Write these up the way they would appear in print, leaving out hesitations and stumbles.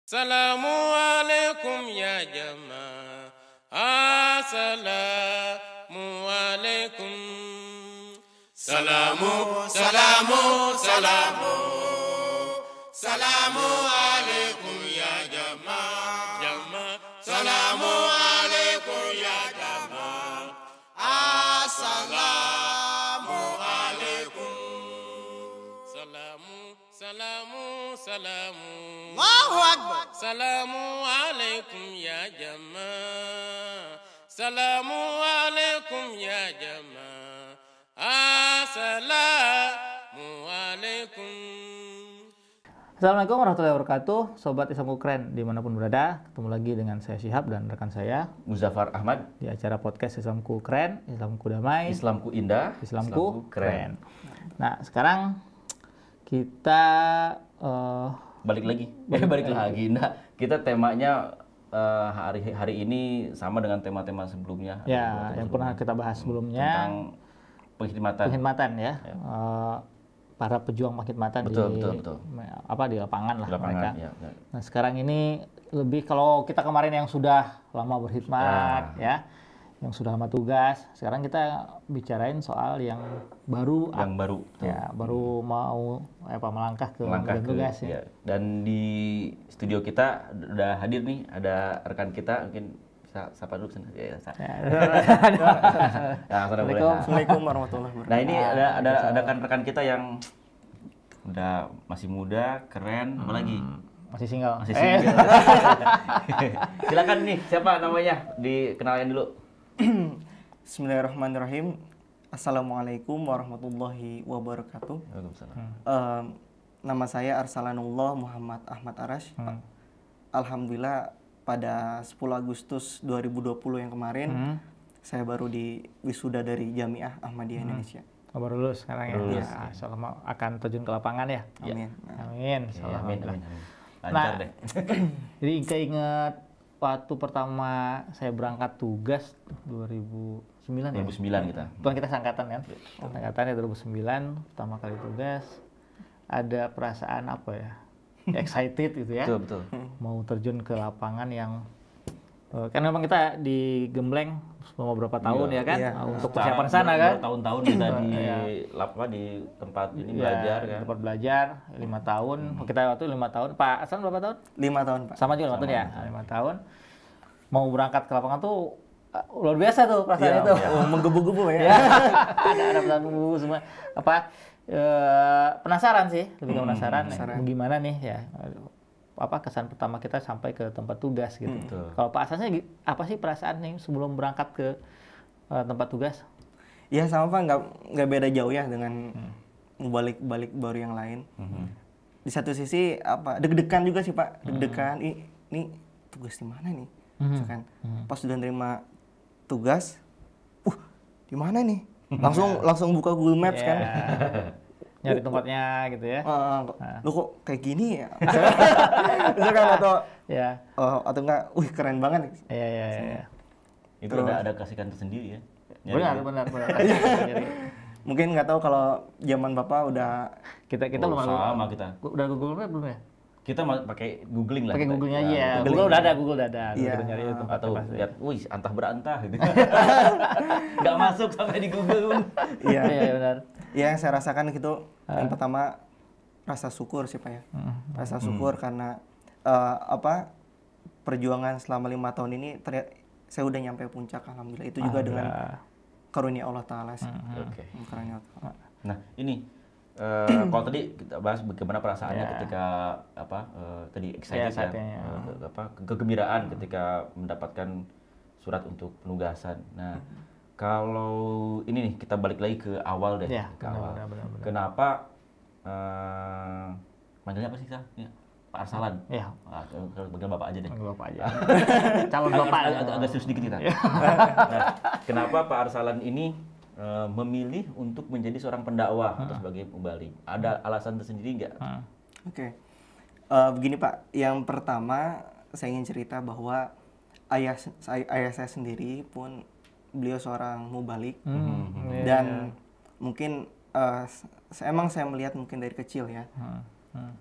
Assalamualaikum ya jamaah. Assalamualaikum. Salamu, salamu, salamu. Salamu alaikum ya jamaah. Jamaah. Salamu alaikum ya jamaah. Assalamu alaikum. Salamu, salamu, salamu. Allahu Akbar. Salamu alaikum ya jamaah. Salamu alaikum ya jamaah. Assalamu alaikum. Assalamualaikum warahmatullahi wabarakatuh, Sobat Islamku Keren dimanapun berada. Ketemu lagi dengan saya Syihab dan rekan saya Muzaffar Ahmad di acara podcast Islamku Keren, Islamku Damai, Islamku Indah, Islamku Keren. Nah sekarang kita balik lagi. Nah, kita temanya hari ini sama dengan tema-tema sebelumnya. ya yang pernah kita bahas sebelumnya tentang penghormatan ya. Para pejuang pengkhidmatan betul. di lapangan lah mereka. Ya. Nah sekarang ini lebih kalau kita kemarin yang sudah lama berkhidmat ya, yang sudah lama tugas, sekarang kita bicarain soal yang baru. Baru mau melangkah ke tugas ya. Dan di studio kita udah hadir nih, ada rekan kita, mungkin bisa sapa dulu sana. Assalamualaikum warahmatullahi wabarakatuh. Nah, ini ada rekan kita yang udah masih muda, keren, apalagi Masih single. Silakan nih, siapa namanya? Dikenalin dulu. Bismillahirrahmanirrahim. Assalamualaikum warahmatullahi wabarakatuh. Nama saya Arsalanullah Muhammad Ahmad Arash. Alhamdulillah pada 10 Agustus 2020 yang kemarin saya baru di wisuda dari Jamiah Ahmadiyah Indonesia. Baru lulus sekarang ya. Insyaallah akan terjun ke lapangan ya. Amin. Amin. Amin. Nah, Lancar deh. Jadi keinget waktu pertama saya berangkat tugas 2009 ya. 2009 kita. Tuan kita seangkatan kan. Angkatannya 2009 pertama kali tugas. Ada perasaan apa ya? Excited gitu ya. Betul. Mau terjun ke lapangan yang kan memang kita digembleng selama beberapa tahun ya kan, untuk persiapan sana kan. Tahun-tahun kita di tempat ini belajar kan. Tempat belajar 5 tahun. Kita waktu 5 tahun. Pak Hasan berapa tahun? 5 tahun, Pak. Sama juga 5 tahun ya. 5 tahun. Mau berangkat ke lapangan tuh luar biasa tuh perasaan itu. Menggebu-gebu ya. Ada perasaan menggebu semua. Penasaran sih, lebih ke penasaran. Gimana nih ya? Kesan pertama kita sampai ke tempat tugas gitu. Kalau Pak Hasannya apa sih perasaan nih sebelum berangkat ke tempat tugas? Ya sama Pak, nggak beda jauh ya dengan balik baru yang lain. Di satu sisi deg-degan juga sih Pak, deg-degan. Ini tugas di mana nih? Misalkan pas sudah nerima tugas, di mana nih? Langsung buka Google Maps kan. Nyari tempatnya gitu ya. Lu kok kayak gini ya? Misalkan atau enggak, keren banget. Iya. Itu ada kasihkan tersendiri ya. Benar. Mungkin nggak tahu kalau zaman Bapak udah kita belum sama kita. Udah Google Map belum ya? Kita pakai googling lah. Pakai Google-nya aja. Google udah ada. Iya. Kita nyari tempat atau lihat, antah berantah gitu. Nggak masuk sampai di Google. Iya, benar. Ya, yang saya rasakan gitu, yang pertama rasa syukur sih Pak ya. Rasa syukur karena perjuangan selama 5 tahun ini saya udah nyampe puncak, alhamdulillah. Itu juga dengan karunia Allah Ta'ala sih. Karunia Allah Ta'ala. Nah, ini kalau tadi kita bahas bagaimana perasaannya ketika tadi excited kegembiraan ketika mendapatkan surat untuk penugasan. Nah, kalau ini nih kita balik lagi ke awal deh. Benar. Kenapa manggilnya apa sih kita? Pak Arsalan. Iya. Panggil Bapak aja deh. Bapak aja. Calon Bapak agak serius dikit kita. Nah, kenapa Pak Arsalan ini memilih untuk menjadi seorang pendakwah atau sebagai mubalik? Ada alasan tersendiri nggak? Oke. Begini Pak, yang pertama saya ingin cerita bahwa ayah saya sendiri pun beliau seorang mubalik dan mungkin emang saya melihat mungkin dari kecil ya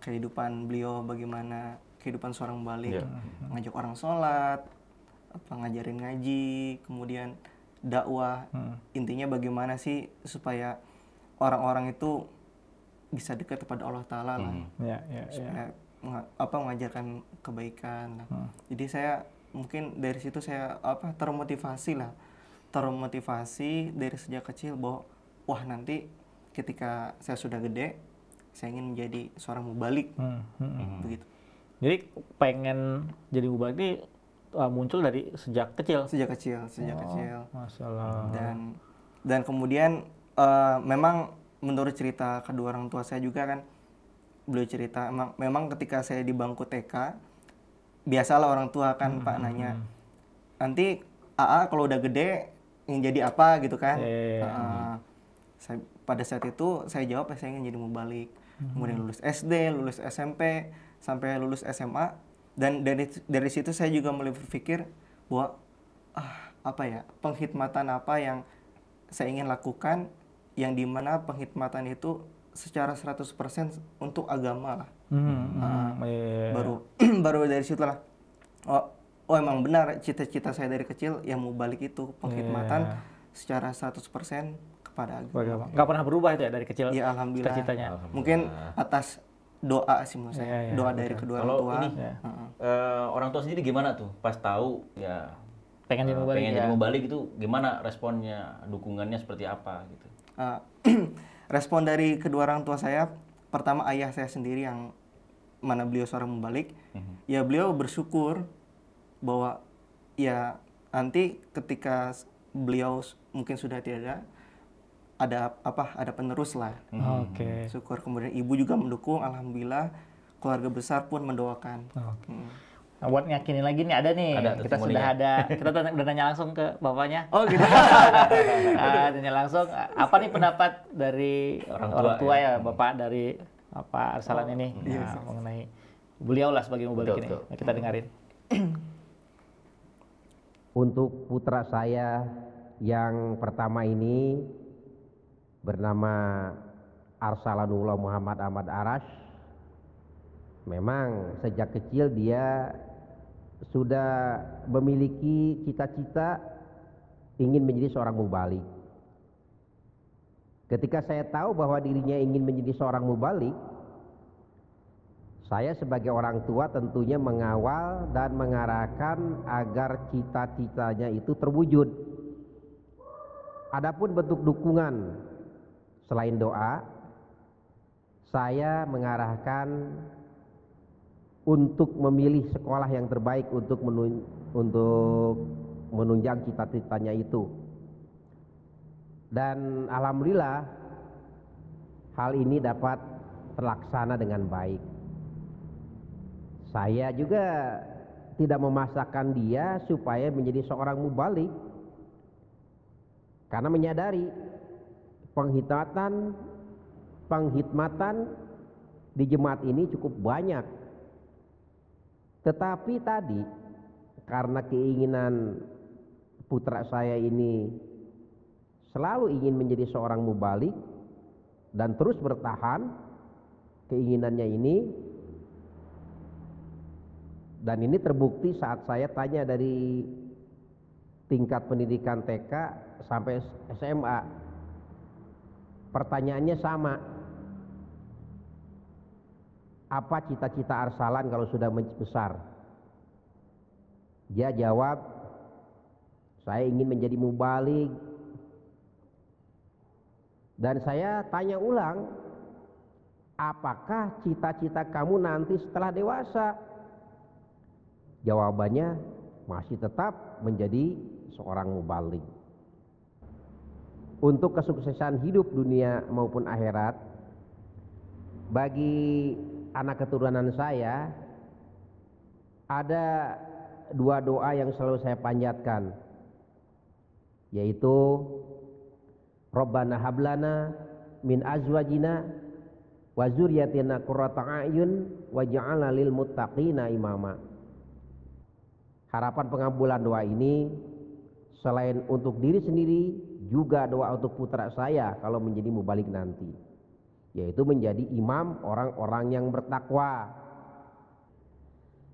kehidupan beliau bagaimana kehidupan seorang mubalik, Iya. ngajak orang sholat, ngajarin ngaji, kemudian dakwah. Intinya bagaimana sih supaya orang-orang itu bisa dekat kepada Allah Ta'ala lah, supaya mengajarkan kebaikan. Jadi saya mungkin dari situ saya termotivasi dari sejak kecil bahwa wah nanti ketika saya sudah gede saya ingin menjadi seorang mubalik. Begitu. Jadi pengen jadi mubalik ini muncul dari sejak kecil. Sejak kecil. Masalah. Dan kemudian memang menurut cerita kedua orang tua saya juga kan, beliau cerita memang ketika saya di bangku TK, biasalah orang tua kan Pak nanya, nanti AA kalau udah gede ingin jadi apa gitu kan. Pada saat itu saya jawab saya ingin jadi mubalik. Kemudian lulus SD, lulus SMP, sampai lulus SMA. Dan dari situ saya juga mulai berpikir bahwa penghikmatan apa yang saya ingin lakukan, yang dimana penghikmatan itu secara 100% untuk agama lah. Baru dari situlah emang benar cita-cita saya dari kecil yang mau balik itu penghikmatan secara 100% kepada agama. Nggak pernah berubah itu ya dari kecil? Ya alhamdulillah. Cita-citanya. Mungkin atas doa sih menurut saya. Doa dari kedua orang tua. Orang tua sendiri gimana tuh pas tahu ya pengen jadi mubalik itu gimana responnya, dukungannya seperti apa gitu? Respon dari kedua orang tua saya, pertama ayah saya sendiri yang mana beliau seorang mubalik, ya beliau bersyukur bahwa ya nanti ketika beliau mungkin sudah tidak ada penerus lah. Syukur. Kemudian ibu juga mendukung, alhamdulillah. Keluarga besar pun mendoakan. Nah, buat ngiyakinin lagi nih ada nih, kita udah nanya langsung ke bapaknya. Oh gitu. Tanya langsung, apa nih pendapat dari orang tua ya, bapak dari Pak Arsalan ini mengenai beliau lah sebagai mubalik ini. Nah, kita dengerin. Untuk putra saya yang pertama ini bernama Arsalanullah Muhammad Ahmad Arash. Memang sejak kecil dia sudah memiliki cita-cita ingin menjadi seorang mubalik. Ketika saya tahu bahwa dirinya ingin menjadi seorang mubalik, saya sebagai orang tua tentunya mengawal dan mengarahkan agar cita-citanya itu terwujud. Adapun bentuk dukungan selain doa, saya mengarahkan untuk memilih sekolah yang terbaik untuk menunjang cita-citanya itu. Dan alhamdulillah hal ini dapat terlaksana dengan baik. Saya juga tidak memaksakan dia supaya menjadi seorang mubalik, karena menyadari penghikmatan di jemaat ini cukup banyak. Tetapi tadi karena keinginan putra saya ini selalu ingin menjadi seorang mubalik dan terus bertahan keinginannya ini, dan ini terbukti saat saya tanya dari tingkat pendidikan TK sampai SMA. Pertanyaannya sama. Apa cita-cita Arsalan kalau sudah besar? Dia jawab, saya ingin menjadi mubalik. Dan saya tanya ulang, apakah cita-cita kamu nanti setelah dewasa? Jawabannya masih tetap menjadi seorang mubalik. Untuk kesuksesan hidup dunia maupun akhirat, bagi anak keturunan saya ada dua doa yang selalu saya panjatkan, yaitu Rabbana hablana min azwajina wa dzurriyyatina qurrata a'yun waj'alna lil muttaqina imama. Harapan pengabulan doa ini selain untuk diri sendiri, juga doa untuk putra saya kalau menjadi mubalik nanti, yaitu menjadi imam orang-orang yang bertakwa.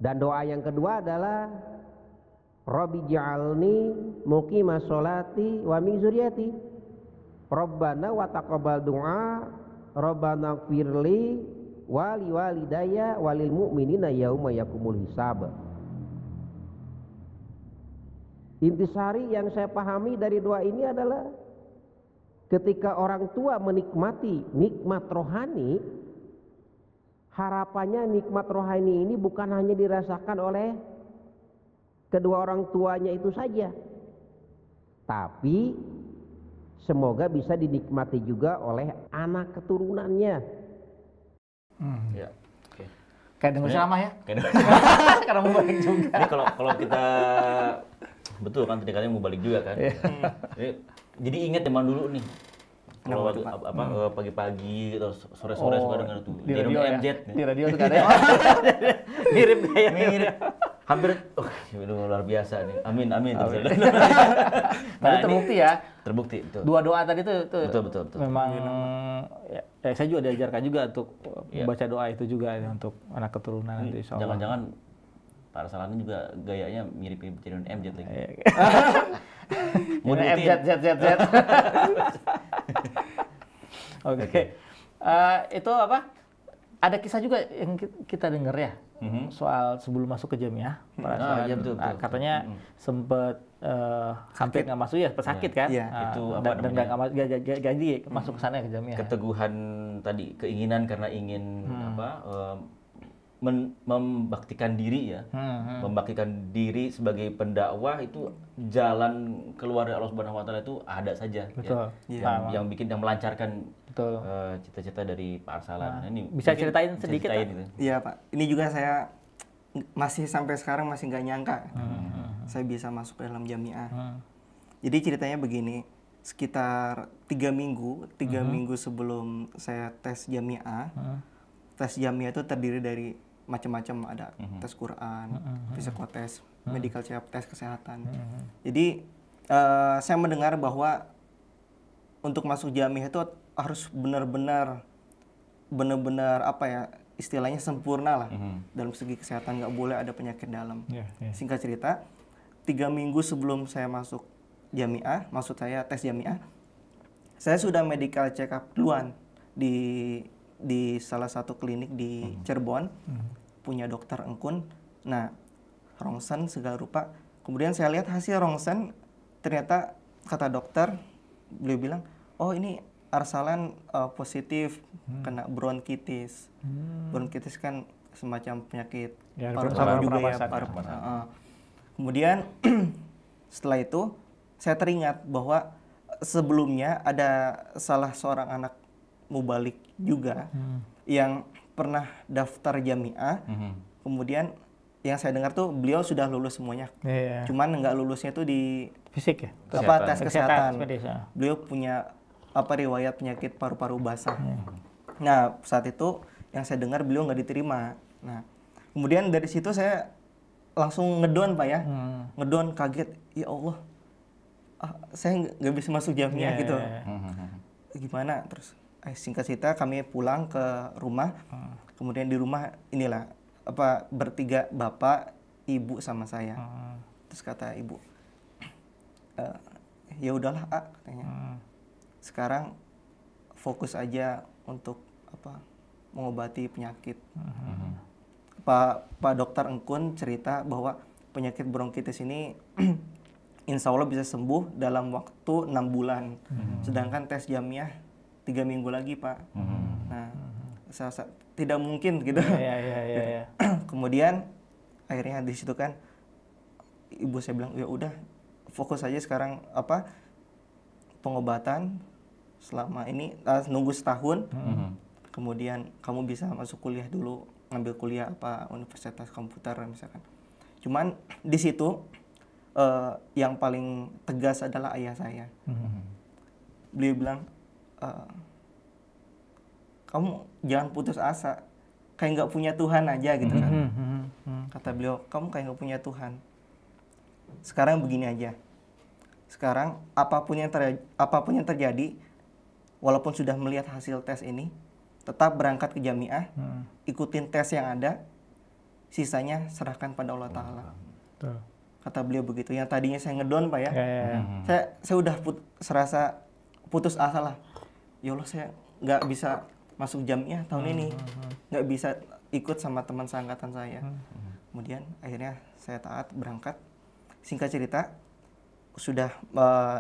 Dan doa yang kedua adalah Rabbi ja'alni muqimas sholati wa min dzurriyyati. Rabbana wa taqabbal du'a, Rabbana ighfirli wa li walidayya wa lil mu'minina yauma yaqumul hisab. Intisari yang saya pahami dari doa ini adalah ketika orang tua menikmati nikmat rohani, harapannya nikmat rohani ini bukan hanya dirasakan oleh kedua orang tuanya itu saja, tapi semoga bisa dinikmati juga oleh anak keturunannya. Ya. Oke. Kayak dengar ceramah ya? Kayak Karena mau balik juga. Ini kalau kita betul kan tadi katanya mau balik juga kan. Jadi ingat zaman dulu nih. Kalau pagi-pagi atau sore-sore suka dengar tuh. Di radio ya. MZ. Di radio suka ada. Mirip kayak mirip. Hampir luar biasa nih. Amin. Tapi terbukti ya. Terbukti betul. Dua doa tadi tuh Betul. memang ya, saya juga diajarkan juga untuk membaca doa itu juga ya, untuk anak keturunan nanti insyaallah. Jangan-jangan Pak Arsalan juga gayanya mirip-mirip jadi MZ lagi. Mau MZ. Oke. Itu apa? Ada kisah juga yang kita dengar ya. Soal sebelum masuk ke jamiah, iya, betul. katanya sempat hampir nggak masuk ya, pesakit kan? Iya. Itu apa dan nggak jadi masuk ke sana ke jamiah. Keteguhan tadi, keinginan karena ingin membaktikan diri ya, membaktikan diri sebagai pendakwah itu jalan keluar dari Allah Subhanahu Wa Taala itu ada saja. Betul. Ya. Yang bikin yang melancarkan betul. cita-cita dari Pak Arsalan. Ini bisa ceritain sedikit? Iya Pak. Ini juga saya masih sampai sekarang masih nggak nyangka saya bisa masuk ke dalam jamiah. Jadi ceritanya begini, sekitar 3 minggu sebelum saya tes jamiah. Tes jamiah itu terdiri dari macam-macam, ada tes Quran, psikotes, medical check up, tes kesehatan. Jadi saya mendengar bahwa untuk masuk jamiah itu harus benar-benar apa ya, istilahnya sempurna lah dalam segi kesehatan, nggak boleh ada penyakit dalam. Singkat cerita, 3 minggu sebelum saya masuk jamiah, maksud saya tes jamiah, saya sudah medical check up duluan di salah satu klinik di Cirebon, punya dokter Engkun. Nah, rongsen segala rupa. Kemudian saya lihat hasil rongsen, ternyata kata dokter, beliau bilang, oh ini Arsalan positif kena bronkitis. Bronkitis kan semacam penyakit paru-paru juga ya. Kemudian setelah itu saya teringat bahwa sebelumnya ada salah seorang anak mubalik juga yang pernah daftar jamiah. Kemudian yang saya dengar tuh beliau sudah lulus semuanya. Cuman nggak lulusnya tuh di fisik ya? Tes kesehatan. Beliau punya riwayat penyakit paru-paru basah. Nah, saat itu yang saya dengar beliau nggak diterima. Nah, kemudian dari situ saya langsung ngedon Pak ya. Ngedon, kaget, ya Allah. Saya nggak bisa masuk jamiah gitu. Gimana? Terus singkat cerita kami pulang ke rumah. Kemudian di rumah inilah bertiga, bapak, ibu sama saya. Terus kata ibu, ya udahlah katanya. Sekarang fokus aja untuk mengobati penyakit. Pak Dokter Engkun cerita bahwa penyakit bronkitis ini insya Allah bisa sembuh dalam waktu 6 bulan. Sedangkan tes jamiah 3 minggu lagi Pak. Nah, tidak mungkin gitu. Kemudian akhirnya di situ kan ibu saya bilang, ya udah fokus aja sekarang pengobatan selama ini, nunggu setahun. Kemudian kamu bisa masuk kuliah dulu, ngambil kuliah universitas komputer misalkan. Cuman di situ yang paling tegas adalah ayah saya. Beliau bilang, kamu jangan putus asa, kayak nggak punya Tuhan aja gitu kan. Kata beliau, kamu kayak nggak punya Tuhan. Sekarang begini aja. Sekarang apapun yang terjadi, walaupun sudah melihat hasil tes ini, tetap berangkat ke jamiah, ikutin tes yang ada. sisanya serahkan pada Allah Ta'ala. Betul. Kata beliau begitu. Yang tadinya saya ngedon Pak ya, Ya. saya udah serasa putus asa lah. Ya Allah, saya nggak bisa masuk jamiah tahun ini, nggak bisa ikut sama teman seangkatan saya. Kemudian akhirnya saya taat berangkat. Singkat cerita, sudah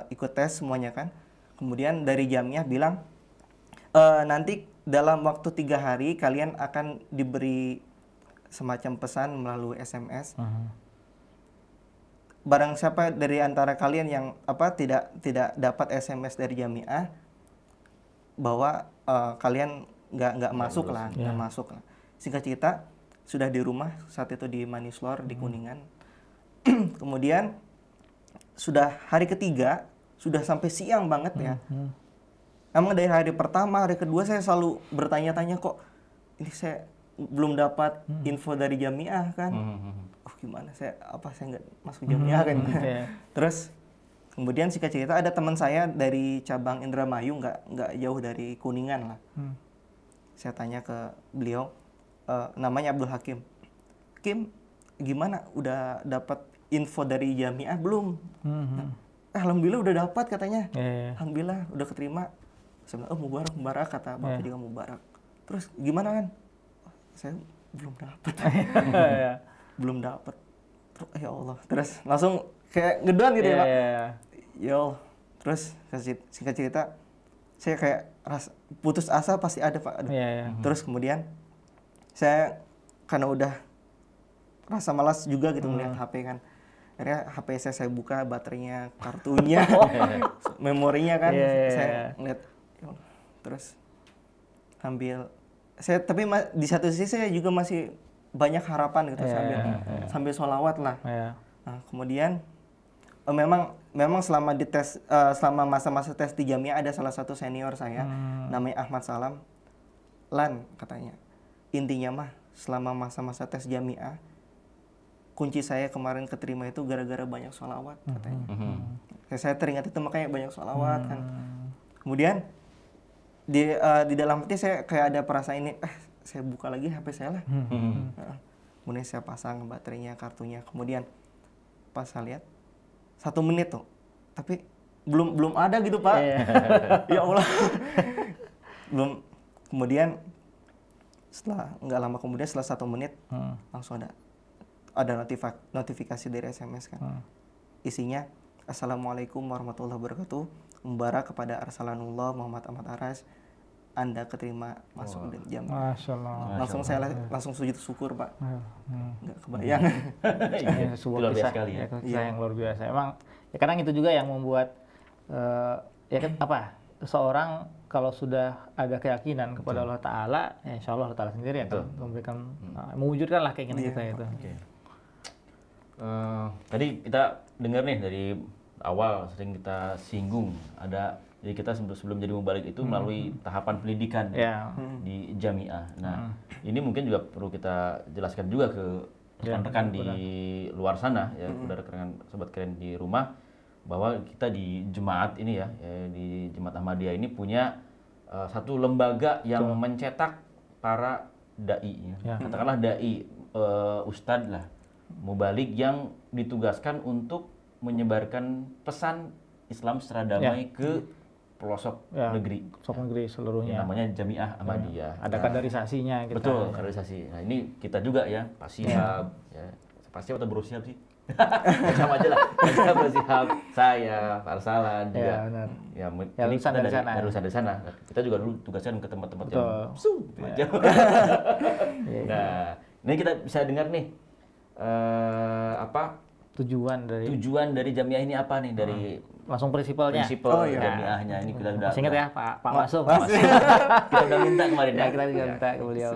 ikut tes semuanya kan. Kemudian dari jamiah bilang, nanti dalam waktu 3 hari kalian akan diberi semacam pesan melalui SMS. Barang siapa dari antara kalian yang tidak dapat SMS dari jamiah, bahwa kalian nggak masuk lah, nggak masuk lah. Singkat cerita, sudah di rumah saat itu di Manislor di Kuningan. Kemudian sudah hari ketiga, sudah sampai siang banget ya. Emang dari hari pertama, hari kedua saya selalu bertanya-tanya, kok ini saya belum dapat info dari jamiah kan. Oh gimana, saya nggak masuk jamiah kan. Terus kemudian singkat cerita ada teman saya dari cabang Indramayu, nggak jauh dari Kuningan lah. Saya tanya ke beliau, namanya Abdul Hakim. Kim, gimana? Udah dapat info dari jamiah belum? Alhamdulillah udah dapat katanya. Alhamdulillah udah keterima. Saya bilang, oh mubarak kata bapak juga mubarak. Terus gimana kan? Saya belum dapat. Belum dapat. Ya Allah. Terus langsung kayak ngedon gitu ya Pak. Ya Allah. Terus singkat cerita, saya kayak putus asa pasti ada Pak. Terus kemudian saya karena udah rasa malas juga gitu melihat HP kan. Akhirnya HP saya buka, baterainya, kartunya, memorinya kan. Saya ngeliat, terus ambil. Tapi di satu sisi saya juga masih banyak harapan gitu, sambil sholawat lah. Nah, kemudian memang selama dites, selama masa-masa tes di jamiah ada salah satu senior saya, namanya Ahmad Salam. Lan katanya, intinya mah selama masa-masa tes jamiah, kunci saya kemarin keterima itu gara-gara banyak sholawat katanya. Saya teringat itu makanya banyak sholawat kan. Kemudian di dalam hati saya kayak ada perasaan ini, saya buka lagi HP saya lah. Kemudian saya pasang baterainya, kartunya. Kemudian pas saya lihat 1 menit tuh, tapi belum ada gitu Pak. Ya Allah. Belum. Kemudian nggak lama kemudian setelah 1 menit langsung ada notifikasi dari SMS kan. Isinya, Assalamualaikum warahmatullahi wabarakatuh. Mubarak kepada Arsalanullah Muhammad Ahmad Aras, Anda keterima masuk jamiah. Masya Allah. Langsung sujud syukur Pak. Nggak kebayang. Sebuah luar biasa kisah sekali ya. Kisah yang luar biasa. Emang ya kadang itu juga yang membuat ya kan seorang kalau sudah ada keyakinan kepada Allah Ta'ala, ya insya Allah Allah Ta'ala sendiri akan memberikan mewujudkan lah keinginan kita itu. Tadi kita dengar nih dari awal sering kita singgung jadi kita sebelum jadi mubalik itu melalui tahapan pendidikan di jamiah. Nah, ini mungkin juga perlu kita jelaskan juga ke rekan-rekan di luar sana ya, rekan sobat keren di rumah, bahwa kita di jemaat ini di Jemaat Ahmadiyah ini punya satu lembaga yang mencetak para dai, katakanlah dai, ustadz lah, mubalik yang ditugaskan untuk menyebarkan pesan Islam secara damai ke pelosok negeri. Pelosok negeri seluruhnya. Namanya Jamiah Ahmadiyah. Ada kaderisasinya kita. Betul, kaderisasi. Nah, ini kita juga ya, Pak Sihab, Pak Sihab atau Bro Sihab sih? Sama aja lah. Pak Sihab, saya, Pak Arsalan juga. Benar. Ya, ini kita dari sana. Kita juga dulu tugaskan ke tempat-tempat yang jauh. Nah, ini kita bisa dengar nih tujuan dari jamiah ini apa nih, dari langsung prinsipal jamiahnya ini kita udah ingat ya Pak Masum. Kita udah minta kemarin ya. Kita juga minta ke beliau.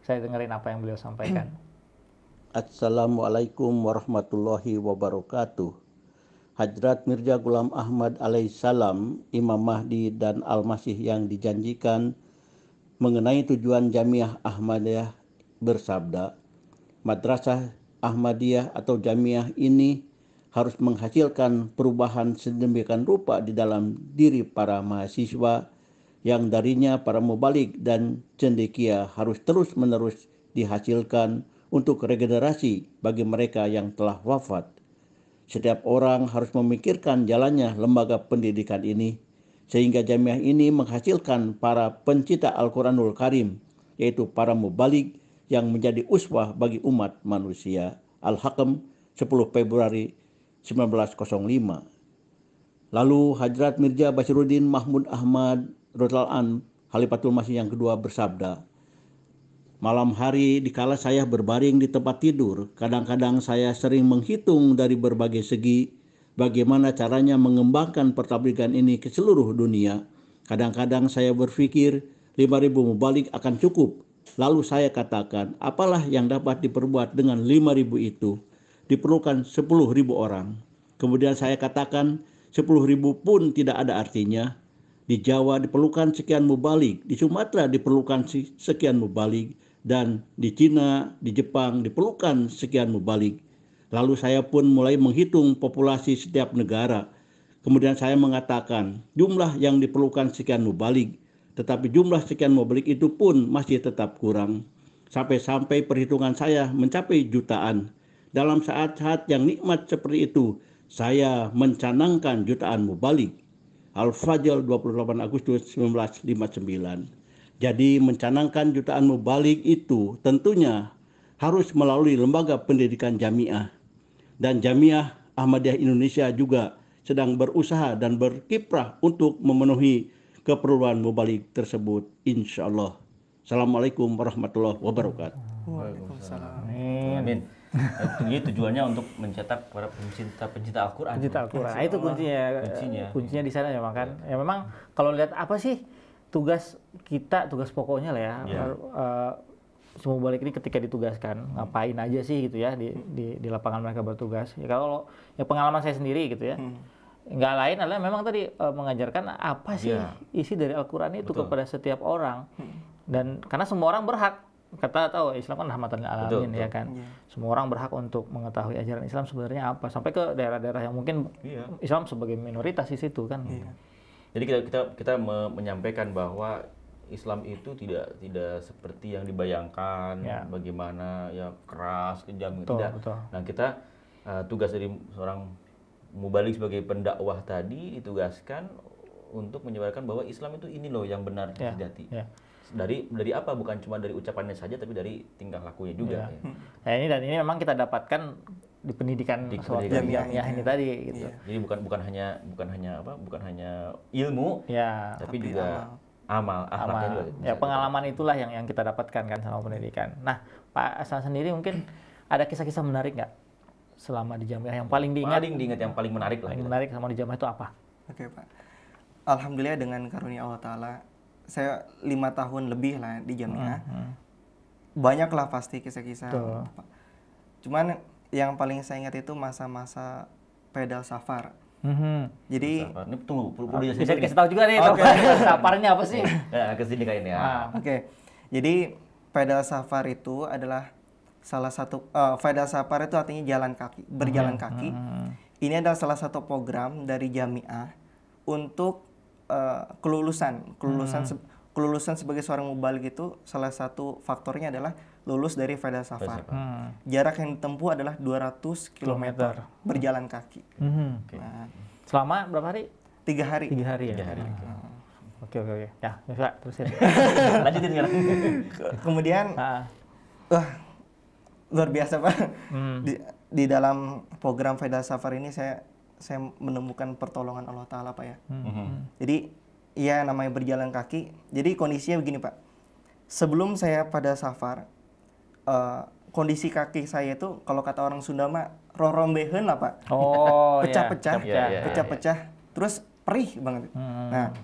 Saya dengerin apa yang beliau sampaikan. Assalamualaikum warahmatullahi wabarakatuh. Hadrat Mirza Ghulam Ahmad alaihissalam, Imam Mahdi dan Al-Masih yang dijanjikan, mengenai tujuan Jamiah Ahmadiyah bersabda, Madrasah Ahmadiyah atau Jamiah ini harus menghasilkan perubahan sedemikian rupa di dalam diri para mahasiswa yang darinya para mubalik dan cendekia harus terus-menerus dihasilkan untuk regenerasi bagi mereka yang telah wafat. Setiap orang harus memikirkan jalannya lembaga pendidikan ini, sehingga jamiah ini menghasilkan para pencipta Al-Quranul Karim, yaitu para mubalik yang menjadi uswah bagi umat manusia. Al-Hakam 10 Februari 1905. Lalu Hadrat Mirza Bashiruddin Mahmud Ahmad radhiyallahu anhu, Khalifatul Masih yang kedua bersabda, "Malam hari dikala saya berbaring di tempat tidur, kadang-kadang saya sering menghitung dari berbagai segi bagaimana caranya mengembangkan pertabligan ini ke seluruh dunia. Kadang-kadang saya berpikir 5.000 mubalik akan cukup. Lalu saya katakan, apalah yang dapat diperbuat dengan 5.000 itu? Diperlukan 10.000 orang. Kemudian saya katakan 10.000 pun tidak ada artinya. Di Jawa diperlukan sekian mubalik, di Sumatera diperlukan sekian mubalik, dan di Cina, di Jepang diperlukan sekian mubalik. Lalu saya pun mulai menghitung populasi setiap negara. Kemudian saya mengatakan jumlah yang diperlukan sekian mubalik, tetapi jumlah sekian mubalik itu pun masih tetap kurang. Sampai-sampai perhitungan saya mencapai jutaan. Dalam saat-saat yang nikmat seperti itu, saya mencanangkan jutaan mubalik. Al-Fajr 28 Agustus 1959. Jadi mencanangkan jutaan mubalik itu tentunya harus melalui lembaga pendidikan jamiah. Dan Jamiah Ahmadiyah Indonesia juga sedang berusaha dan berkiprah untuk memenuhi keperluan mubalik tersebut, insya Allah. Assalamualaikum warahmatullahi wabarakatuh. Waalaikumsalam. Amin. Itu tujuannya untuk mencetak para pencinta Al-Quran. Pencinta Al-Quran. Itu kuncinya di sana ya, kan. Ya memang kalau lihat apa sih tugas kita, tugas pokoknya lah ya. Semua balik ini ketika ditugaskan ngapain aja sih gitu ya di lapangan mereka bertugas. Ya kalau ya pengalaman saya sendiri gitu ya. Nggak lain adalah memang tadi mengajarkan apa sih isi dari Al-Quran itu kepada setiap orang. Dan karena semua orang berhak. Kata tahu Islam kan rahmatan lil alamin ya kan. Semua orang berhak untuk mengetahui ajaran Islam sebenarnya apa, sampai ke daerah-daerah yang mungkin Islam sebagai minoritas di situ kan. Jadi kita menyampaikan bahwa Islam itu tidak seperti yang dibayangkan, bagaimana ya keras, kejam, tidak. Nah, kita tugas dari seorang mubalik sebagai pendakwah tadi ditugaskan untuk menyebarkan bahwa Islam itu ini loh yang benar sejati. Dari apa, bukan cuma dari ucapannya saja tapi dari tingkah lakunya juga. Nah, ini memang kita dapatkan di pendidikan jamiah ini tadi gitu. Jadi bukan hanya ilmu tapi juga amal, akhlaknya juga. Ya pengalaman itulah yang kita dapatkan kan sama pendidikan. Nah, Pak Hasan sendiri mungkin ada kisah-kisah menarik nggak selama di jamiah yang paling diingat? Yang paling menarik lah. Paling menarik sama di jamiah itu apa? Oke Pak. Alhamdulillah dengan karunia Allah Ta'ala, saya 5 tahun lebih lah di jamiah. Banyaklah pasti kisah-kisah. Cuman yang paling saya ingat itu masa-masa pedal safar. Jadi ini tunggu, bisa dikasih tahu juga nih safarnya apa sih? Kesini kayaknya. Oke. Jadi pedal safar itu adalah salah satu pedal safar itu artinya jalan kaki, berjalan kaki. Ini adalah salah satu program dari jamiah untuk kelulusan sebagai seorang mubalik itu salah satu faktornya adalah lulus dari pedal safar. Jarak yang ditempuh adalah 200 km berjalan kaki. Nah, selama berapa hari? 3 hari. 3 hari ya. 3 hari. Oke. Ya, bisa terusin. Lanjutin sekarang. Kemudian luar biasa Pak. Di dalam program pedal safar ini saya menemukan pertolongan Allah Ta'ala Pak ya. Jadi ya namanya berjalan kaki. Jadi kondisinya begini Pak. Sebelum saya pada safar, kondisi kaki saya itu kalau kata orang Sunda mah rorombeheun lah Pak. Pecah-pecah. Terus perih banget. Nah,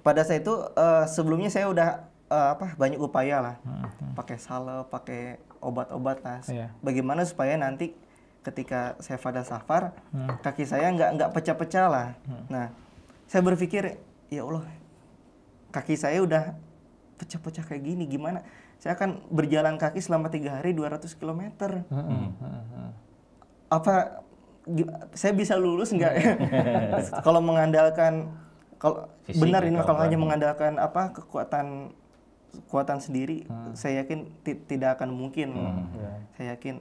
pada saat itu sebelumnya saya udah banyak upaya lah. Pakai salep, pakai obat-obat lah. Bagaimana supaya nanti ketika saya pada safar, kaki saya nggak pecah-pecah lah. Nah, saya berpikir, ya Allah, kaki saya udah pecah-pecah kayak gini, gimana? Saya akan berjalan kaki selama 3 hari 200 km. Apa saya bisa lulus nggak? Kalau mengandalkan, kalau benar ini kalau hanya mengandalkan kekuatan kekuatan sendiri, saya yakin tidak akan mungkin. Saya yakin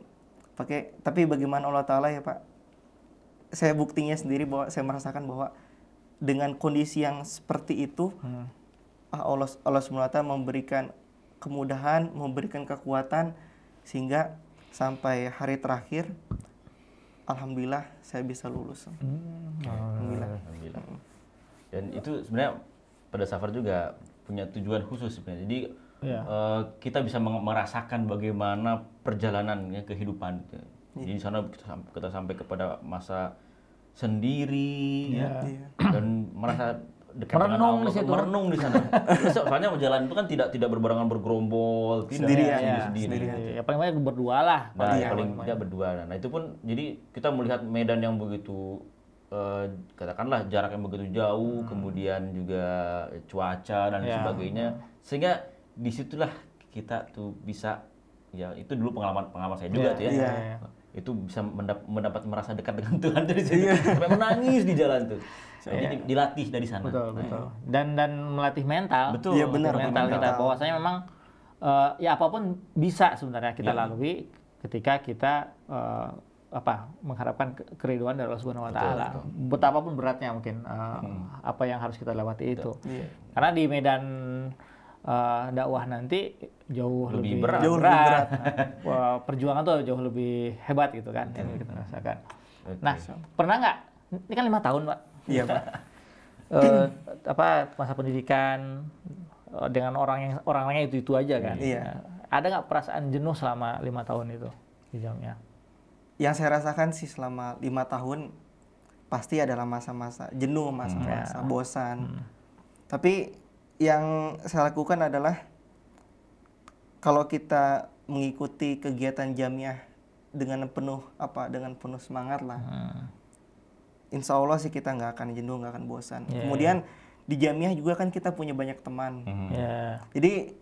tapi bagaimana Allah Ta'ala ya Pak, saya buktinya sendiri bahwa saya merasakan bahwa dengan kondisi yang seperti itu, Allah SWT memberikan kemudahan, memberikan kekuatan, sehingga sampai hari terakhir, alhamdulillah saya bisa lulus. Alhamdulillah. Dan itu sebenarnya pada Safar juga punya tujuan khusus sebenarnya. Jadi kita bisa merasakan bagaimana perjalanannya kehidupan. Jadi di sana kita sampai kepada masa sendiri dan merasa dekat dengan Allah, merenung di sana. Soalnya jalan itu kan tidak berbarengan bergerombol, sendirian. Ya paling banyak berdua lah. Nah, paling tidak berdua. Nah, itu pun jadi kita melihat medan yang begitu katakanlah jarak yang begitu jauh, kemudian juga cuaca dan sebagainya, sehingga disitulah kita tuh bisa, ya itu dulu pengalaman saya juga tuh ya. Itu bisa mendapat merasa dekat dengan Tuhan tuh di situ. Sampai menangis di jalan tuh. Jadi dilatih dari sana. Betul. Dan melatih mental. Betul. Iya benar. Mental kita bahwasanya memang ya apapun bisa sebenarnya kita lalui ketika kita mengharapkan keriduan dari Allah Subhanahu wa taala. Betapapun beratnya mungkin apa yang harus kita lewati itu. Karena di medan dakwah nanti jauh lebih berat. Wah, perjuangan tuh jauh lebih hebat gitu kan yang kita rasakan. Nah, pernah nggak? Ini kan 5 tahun, Pak. Iya, Pak. Masa pendidikan dengan orang-orangnya itu aja kan. Iya. Ada nggak perasaan jenuh selama 5 tahun itu di Jamiah? Yang saya rasakan sih selama 5 tahun pasti adalah masa-masa jenuh, masa-masa bosan. Tapi yang saya lakukan adalah kalau kita mengikuti kegiatan Jamiah dengan penuh semangat lah, insya Allah sih kita nggak akan jenuh, nggak akan bosan. Kemudian di Jamiah juga kan kita punya banyak teman. Jadi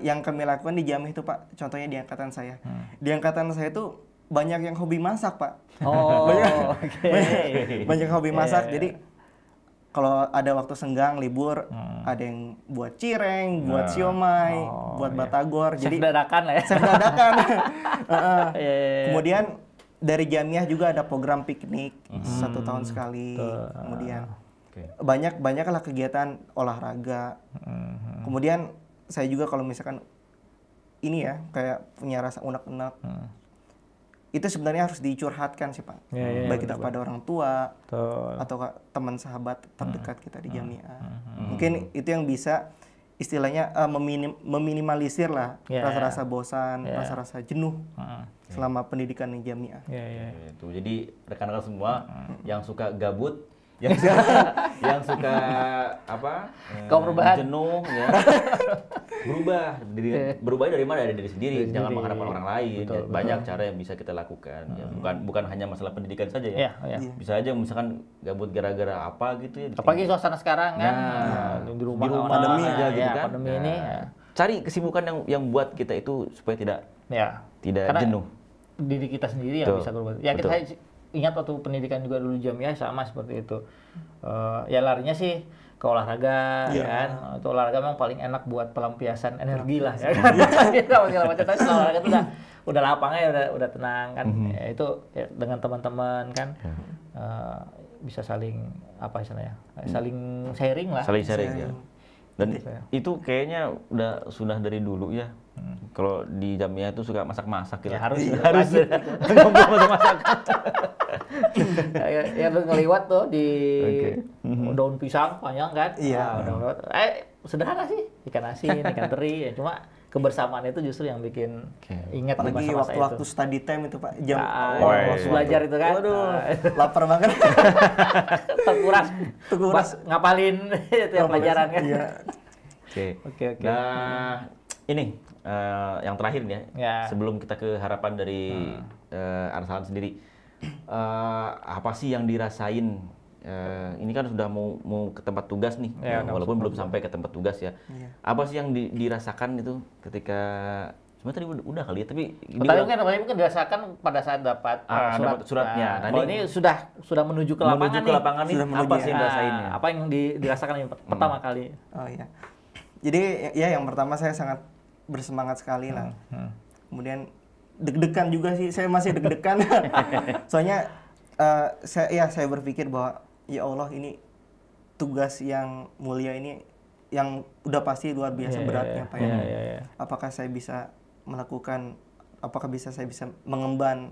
yang kami lakukan di Jamiah itu Pak, contohnya di angkatan saya. Di angkatan saya itu banyak yang hobi masak Pak. Banyak hobi masak. Jadi kalau ada waktu senggang, libur, ada yang buat cireng, buat siomay, buat batagor. Chef Jadi dadakan lah ya. Chef dadakan. Kemudian dari Jamiah juga ada program piknik 1 tahun sekali. Kemudian banyaklah kegiatan olahraga. Kemudian saya juga kalau misalkan ini ya kayak punya rasa unek-unek, itu sebenarnya harus dicurhatkan sih Pak, baik kita pada orang tua atau teman sahabat terdekat kita di Jamiah. Mungkin itu yang bisa istilahnya meminimalisir lah rasa-rasa bosan, rasa-rasa jenuh selama pendidikan di Jamiah. Itu jadi rekan-rekan semua yang suka gabut, yang suka jenuh ya, berubah dari mana? Dari diri sendiri. Jangan mengharapkan orang lain. Ya, banyak cara yang bisa kita lakukan. Ya, bukan hanya masalah pendidikan saja ya. Bisa aja misalkan gabut gara-gara apa gitu ya. Apalagi suasana sekarang kan di rumah pandemi aja gitu kan. Pandemi ini. Cari kesibukan yang buat kita itu supaya tidak jenuh. Diri kita sendiri yang bisa berubah. Ya kita ingat waktu pendidikan juga dulu Jamiah sama seperti itu. Ya larinya sih ke olahraga kan. Itu olahraga memang paling enak buat pelampiasan energi lah ya kan. Tapi olahraga itu udah lapangnya udah tenang kan. Ya, itu dengan teman-teman kan bisa saling saling sharing lah. Saling sharing ya. Dan itu kayaknya udah sunnah dari dulu ya. Kalau di Jamiah itu suka masak-masak gitu. Ya harus masak-masak. Ya ngeliwat tuh di daun pisang panjang kan. Sederhana sih, ikan asin, ikan teri ya, cuma kebersamaan itu justru yang bikin ingat di apalagi masa-masa waktu study time itu Pak, jam waktu belajar itu kan. Lapar banget. Terkuras ngapalin itu yang pelajaran kan. Oke. Nah, ini yang terakhir nih ya. Sebelum kita ke harapan dari Arsalan sendiri, apa sih yang dirasain? Ini kan sudah mau ke tempat tugas nih, walaupun belum sampai ke tempat tugas ya. Apa sih yang dirasakan itu ketika sebenarnya tadi udah kali ya, tapi mungkin dirasakan pada saat dapat suratnya. Nah, ini sudah menuju ke lapangan ini apa sih yang dirasainnya? Apa yang dirasakan pertama kali? Oh iya. Jadi ya yang pertama saya sangat bersemangat sekali lah. Kemudian deg-degan juga sih, saya masih deg-degan. Soalnya saya berpikir bahwa ya Allah, ini tugas yang mulia ini yang udah pasti luar biasa beratnya Pak ya. Apakah saya bisa melakukan, apakah saya bisa mengemban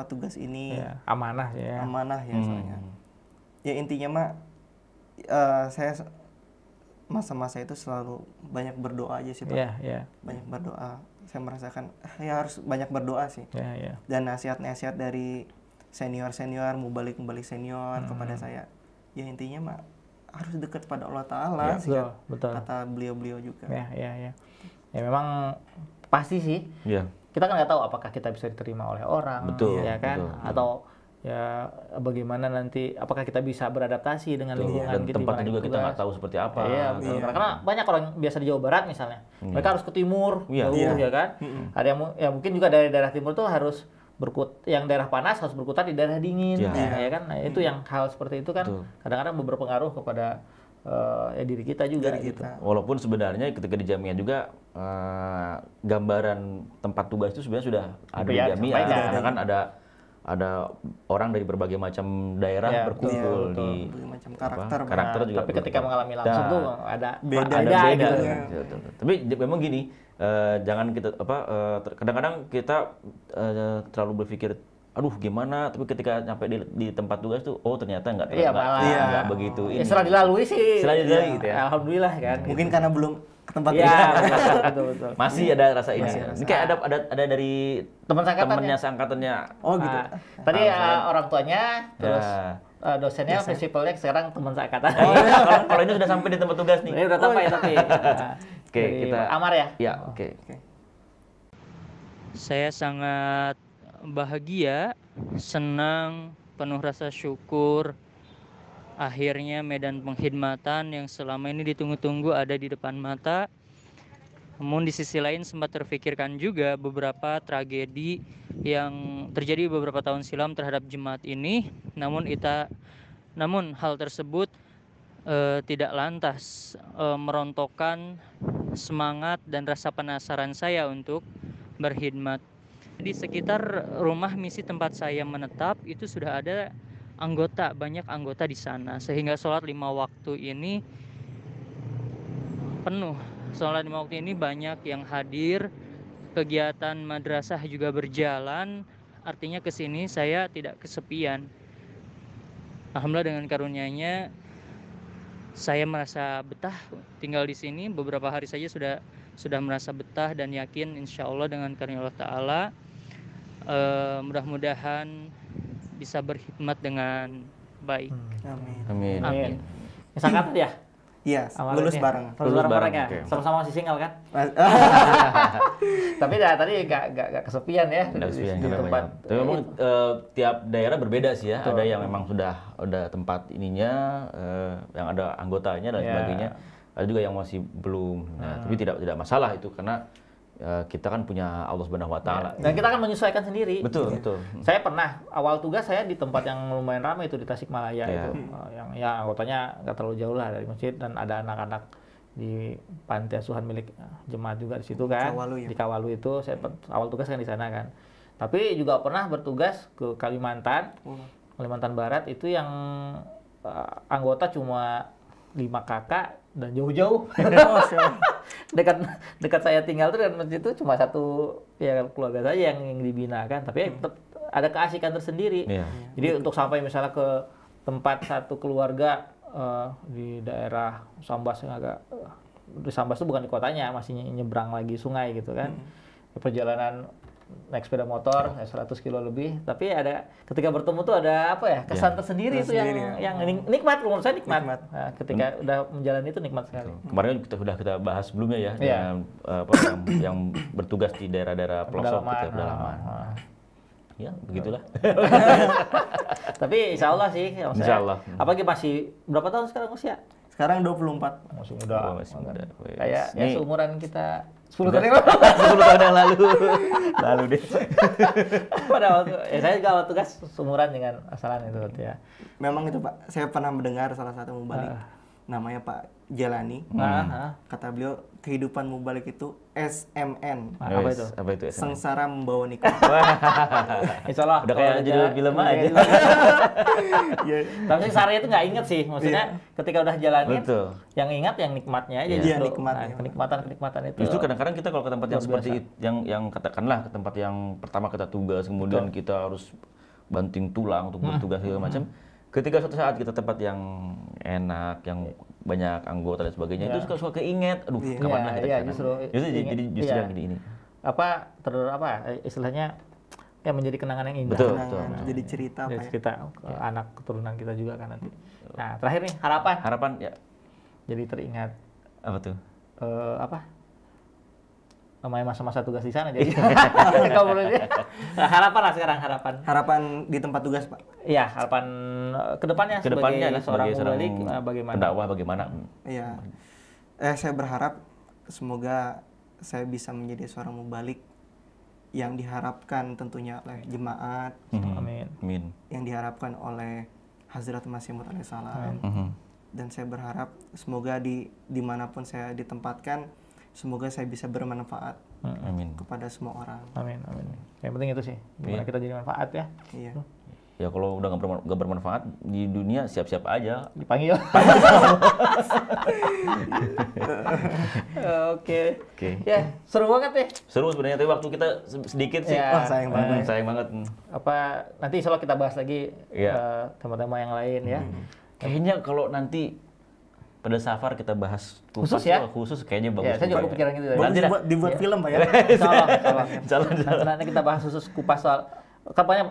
tugas ini? Amanah ya. Amanah ya soalnya. Ya intinya mah saya masa-masa itu selalu banyak berdoa aja sih Pak. Banyak berdoa. Saya merasakan ya harus banyak berdoa sih. Dan nasihat-nasihat dari senior-senior, mubalik senior kepada saya. Ya intinya mah harus dekat pada Allah Ta'ala sih. Betul. Kata beliau-beliau juga. Ya memang pasti sih. Kita kan nggak tahu apakah kita bisa diterima oleh orang, ya kan? Betul. Atau ya bagaimana nanti, apakah kita bisa beradaptasi dengan lingkungan dan tempatnya juga kita nggak tahu seperti apa. Karena banyak orang biasa di Jawa Barat misalnya, mereka harus ke timur, jauh ya kan. Ada yang mungkin juga dari daerah timur tuh harus yang daerah panas harus berkutat di daerah dingin, ya kan. Nah, itu yang hal seperti itu kan kadang-kadang berpengaruh kepada diri kita juga. Gitu. Walaupun sebenarnya ketika di Jamiah juga gambaran tempat tugas itu sebenarnya sudah ada di Jamiah, karena kan ada orang dari berbagai macam daerah berkumpul di macam karakter juga. Tapi ketika mengalami langsung tuh ada beda gitu. Tapi memang gini, jangan kita kadang-kadang kita terlalu berpikir aduh gimana, tapi ketika nyampe di tempat tugas tuh ternyata nggak begitu. Ini setelah dilalui sih gitu ya. Alhamdulillah kan. Mungkin karena belum ke tempat betul. Masih ada rasa ini. Ini kayak ada dari temannya seangkatannya. Oh gitu. Tadi orang tuanya, terus dosennya, prinsipalnya, sekarang teman seangkatan. Kalau ini sudah sampai di tempat tugas nih. Ini udah sampai tapi. Oke, kita Amar ya? Ya, oke. Saya sangat bahagia, senang, penuh rasa syukur. Akhirnya medan pengkhidmatan yang selama ini ditunggu-tunggu ada di depan mata. Namun di sisi lain sempat terfikirkan juga beberapa tragedi yang terjadi beberapa tahun silam terhadap jemaat ini. Namun hal tersebut tidak lantas merontokkan semangat dan rasa penasaran saya untuk berkhidmat. Di sekitar rumah misi tempat saya menetap itu sudah ada banyak anggota di sana, sehingga sholat 5 waktu ini penuh. Sholat 5 waktu ini banyak yang hadir, kegiatan madrasah juga berjalan, artinya kesini saya tidak kesepian. Alhamdulillah dengan karunia-Nya saya merasa betah tinggal di sini. Beberapa hari saja sudah merasa betah dan yakin insya Allah dengan karunia Allah Ta'ala mudah-mudahan bisa berkhidmat dengan baik. Amin. Misalkan ya? Iya, lulus bareng. Lulus bareng ya? Sama-sama masih single kan? Tapi tadi nggak kesepian ya di tempat. Tapi memang tiap daerah berbeda sih ya. Ada yang memang sudah tempat ininya, yang ada anggotanya dan sebagainya. Ada juga yang masih belum. Nah, tapi tidak masalah itu karena kita kan punya Allah Subhanahu wa Ta'ala. Dan kita kan menyesuaikan sendiri. Betul. Saya pernah awal tugas saya di tempat yang lumayan ramai itu di Tasikmalaya itu. Yang anggotanya nggak terlalu jauh lah dari masjid, dan ada anak-anak di panti asuhan milik jemaat juga di situ kan. Di Kawalu itu saya awal tugas kan di sana kan. Tapi juga pernah bertugas ke Kalimantan Barat itu yang anggota cuma 5 kakak dan jauh-jauh. dekat saya tinggal tuh dan masjid itu cuma satu ya keluarga saja yang dibina kan, tapi tetap ada keasikan tersendiri. Jadi untuk sampai misalnya ke tempat satu keluarga di daerah Sambas yang agak di Sambas itu bukan di kotanya, masih nyebrang lagi sungai gitu kan. Perjalanan naik sepeda motor 100 kilo lebih, tapi ada ketika bertemu tuh ada apa ya, kesan tersendiri itu yang nikmat, menurut saya nikmat. Nah, ketika udah menjalani itu nikmat sekali. Kemarin kita bahas sebelumnya ya, yang bertugas di daerah-daerah pelosok pedalaman. Ya begitulah. Tapi insya Allah sih, insya Allah. Apalagi masih berapa tahun sekarang usia? Sekarang 24. Masih muda. Masih muda. Kayak ya seumuran kita 10 tahun yang lalu. Lalu deh. Pada waktu saya juga waktu tugas seumuran dengan Asalan itu ya. Memang itu Pak, saya pernah mendengar salah satu mubalik namanya Pak Jalani. Kata beliau kehidupan mubalik itu SMN. Apa itu? Apa itu? Sengsara membawa nikmat. Insyaallah. Udah kayak judul film aja. Tapi sengsara itu nggak inget sih, maksudnya ketika udah jalanin, Betul. yang ingat yang nikmatnya aja. Iya, justru. nikmatnya. Kenikmatan itu. Justru kadang-kadang kita kalau ke tempat yang luar seperti itu, yang katakanlah ke tempat yang pertama kita tugas, kemudian kita harus banting tulang untuk bertugas segala macam. Ketika suatu saat kita tempat yang enak, yang banyak anggota dan sebagainya, itu suka keinget. Aduh, kapan lah kita kesana. justru Jadi justru yang ini. Apa istilahnya ya menjadi kenangan yang indah. Betul. Jadi cerita Jadi apa ya? cerita anak keturunan kita juga kan nanti. Nah, terakhir nih harapan. Harapan ya. Jadi teringat Apa tuh? namanya masa-masa tugas di sana jadi. Harapan lah sekarang Harapan di tempat tugas, Pak. Iya, harapan kedepannya Kedepannya sebagai seorang mubalik bagaimana? pendakwah bagaimana? Iya. Saya berharap semoga saya bisa menjadi seorang mubalik yang diharapkan tentunya oleh jemaat, Amin. yang diharapkan oleh Hazrat Masih Maud alaihissalam. Dan saya berharap semoga dimanapun saya ditempatkan, semoga saya bisa bermanfaat kepada semua orang. Amin. Yang penting itu sih, gimana kita jadi manfaat ya. Iya. Ya kalau udah nggak bermanfaat di dunia siap-siap aja. Dipanggil. Oke. Ya, seru banget ya. Seru sebenarnya, tapi waktu kita sedikit sih. Ya. Wah, sayang banget. Sayang banget. Apa nanti insya Allah kita bahas lagi Iya. tema-tema yang lain ya. Kayaknya kalau nanti pada safar kita bahas Khusus ya? Khusus kayaknya bagus. Ya, saya juga kepikiran gitu. Bagus Nanti dibuat film, Pak ya. Insyaallah. Nanti kita bahas khusus kupas soal kampanye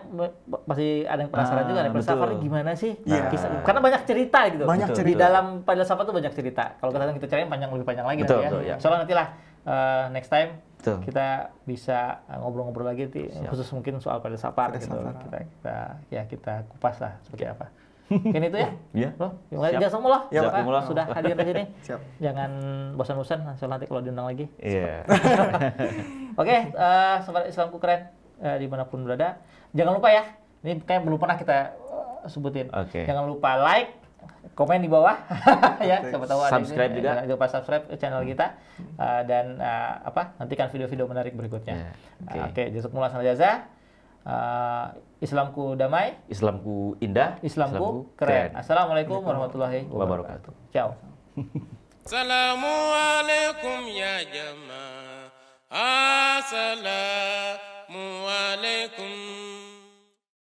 pasti ada yang penasaran juga nih betul. filsafat gimana sih? Iya. Karena banyak cerita gitu. Banyak Di cerita. dalam filsafat tuh banyak cerita. Kalau kita ceritain lebih panjang lagi Betul, nanti ya. betul, ya. Soalnya nantilah next time Betul. kita bisa ngobrol-ngobrol lagi khusus mungkin soal filsafat gitu. Filsafat. Kita kupas lah seperti apa. Mungkin itu ya. Iya. Loh, terima kasih Jazakumullah. Ya, Pak. Pak, sudah hadir di sini. Siap. Jangan bosan-bosan nanti kalau diundang lagi. Iya. Oke, sobat Islamku keren dimanapun berada. Jangan lupa ya, ini kayak belum pernah kita sebutin. Oke. Jangan lupa like, komen di bawah, ya. Siapa tahu ada Subscribe ini. juga. Jangan lupa subscribe channel kita dan nantikan video-video menarik berikutnya. Oke, jazakumullah khairan jazaa. Islamku damai, Islamku indah, Islamku keren. Assalamualaikum warahmatullahi wabarakatuh. Ciao. Assalamualaikum ya jamaah. Assalamualaikum.